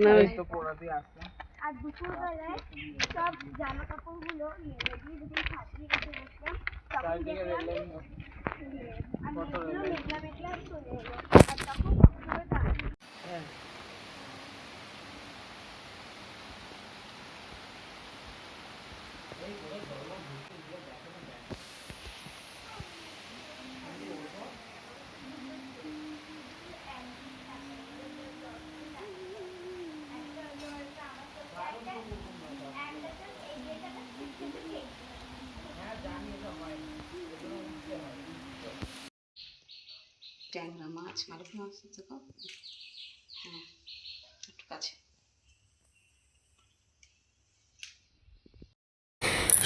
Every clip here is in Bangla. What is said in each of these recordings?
না তো পড়া দিয়ে আসছে। আর দুপুরবেলায় সব জামা কাপড়গুলো মেলে দিয়ে যখন ছাতিয়ে রেখে বসলাম তখন দেখলাম যে আর মেঘগুলো মেঘলা মেঘলা চলে এলো আর তখন পুরো দাঁড়িয়ে ট্যাংরা মাছ ভালো করে মাছ দেখো। হ্যাঁ একটু কাছে।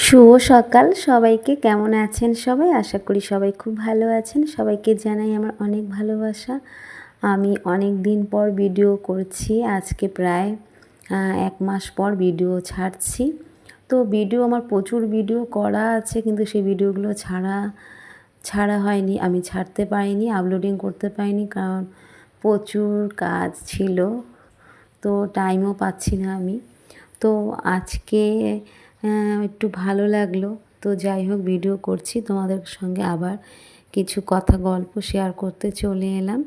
শুভ সকাল সবাইকে, কেমন আছেন সবাই? আশা করি সবাই খুব ভালো আছেন। সবাইকে জানাই আমার অনেক ভালোবাসা। আমি অনেক দিন পর ভিডিও করছি, আজকে প্রায় 1 মাস পর ভিডিও ছাড়ছি। তো ভিডিও আমার প্রচুর ভিডিও করা আছে, কিন্তু সেই ভিডিওগুলো ছাড়া হয়নি, আমি ছাড়তে পারিনি, আপলোডিং করতে পারিনি, কারণ প্রচুর কাজ ছিল, তো টাইমও পাচ্ছি না আমি। তো আজকে একটু ভালো লাগলো, তো যাই হোক ভিডিও করছি, তোমাদের সঙ্গে আবার কিছু কথা গল্প শেয়ার করতে চলে এলাম।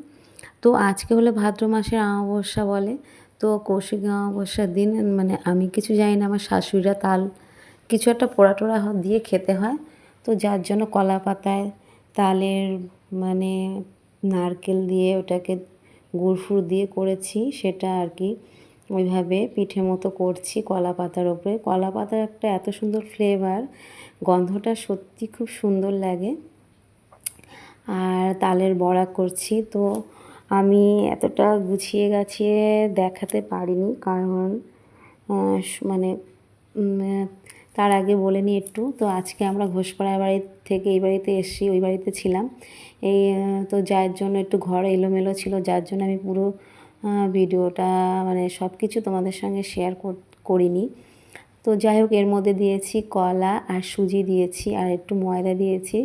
তো আজকে হলো ভাদ্র মাসের অমাবস্যা বলে, তো কৌশিক অমাবস্যার দিন মানে আমি কিছু জানি না, আমার শাশুড়িরা তাল কিছু একটা পোড়া টোড়া দিয়ে খেতে হয়, তো যার জন্য কলা পাতায় তালের মানে নারকেল দিয়ে ওটাকে গুড় ফুড় দিয়ে করেছি, সেটা আর কি ওইভাবে পিঠে মতো করছি কলা পাতার ওপরে। কলা পাতার একটা এত সুন্দর ফ্লেভার, গন্ধটা সত্যি খুব সুন্দর লাগে। আর তালের বড়া করছি, তো আমি এতটা গুছিয়ে গাছিয়ে দেখাতে পারিনি, কারণ মানে তার আগে বলে নিই একটু। তো আজকে আমরা ঘোষপাড়ার বাড়ি থেকে এই বাড়িতে এসেছি, ওই বাড়িতে ছিলাম এই, তো যার জন্য একটু ঘর এলোমেলো ছিল, যার জন্য আমি পুরো ভিডিওটা মানে সব কিছু তোমাদের সঙ্গে শেয়ার করিনি। তো যাই হোক, এর মধ্যে দিয়েছি কলা আর সুজি দিয়েছি, আর একটু ময়দা দিয়েছি,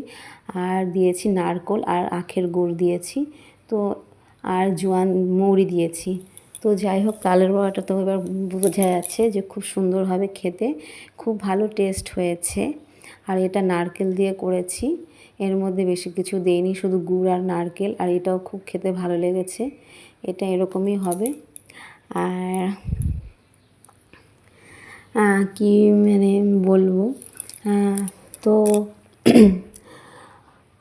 আর দিয়েছি নারকেল আর আখের গুড় দিয়েছি, তো আর জোয়ান মৌরি দিয়েছি। তো যাই হোক, তালের বড়াটা তো এবার বোঝা যাচ্ছে যে খুব সুন্দর হবে খেতে, খুব ভালো টেস্ট হয়েছে। আর এটা নারকেল দিয়ে করেছি, এর মধ্যে বেশি কিছু দেইনি, শুধু গুড় আর নারকেল, আর এটাও খুব খেতে ভালো লেগেছে। এটা এরকমই হবে। আর কি মানে বলবো, তো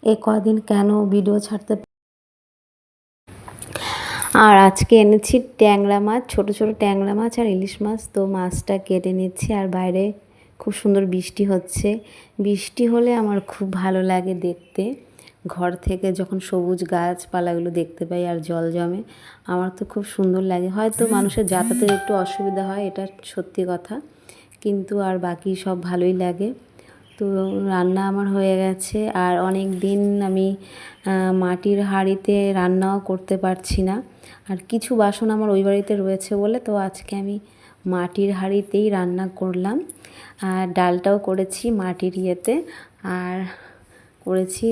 এই কদিন কেন ভিডিও ছাড়তে, আর আজকে এনেছি ট্যাংরা মাছ, ছোট ছোট ট্যাংরা মাছ আর ইলিশ মাছ। তো মাছটা কেটে নিচ্ছি, আর বাইরে খুব সুন্দর বৃষ্টি হচ্ছে। বৃষ্টি হলে আমার খুব ভালো লাগে দেখতে, ঘর থেকে যখন সবুজ গাছপালাগুলো দেখতে পাই আর জল জমে, আমার তো খুব সুন্দর লাগে। হয়তো মানুষের যাতায়াতের একটু অসুবিধা হয়, এটা সত্যি কথা, কিন্তু আর বাকি সব ভালোই লাগে। তো রান্না আমার হয়ে গেছে, আর অনেক দিন আমি মাটির হাঁড়িতে রান্নাও করতে পারছি না, আর কিছু বাসন আমার ওই বাড়িতে রয়েছে বলে, তো আজকে আমি মাটির হাঁড়িতেই রান্না করলাম। আর ডালটাও করেছি মাটির ইয়েতে, আর করেছি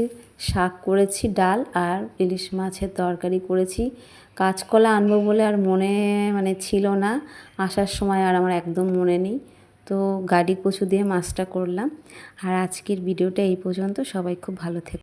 শাক, করেছি ডাল, আর ইলিশ মাছের তরকারি করেছি। কাঁচকলা আনবো বলে আর মানে ছিল না আসার সময়, আর আমার একদম মনে নেই, তো গাড়ি কচু দিয়ে মাছটা করলাম। আর আজকের ভিডিওটা এই পর্যন্ত, সবাই খুব ভালো থেকো।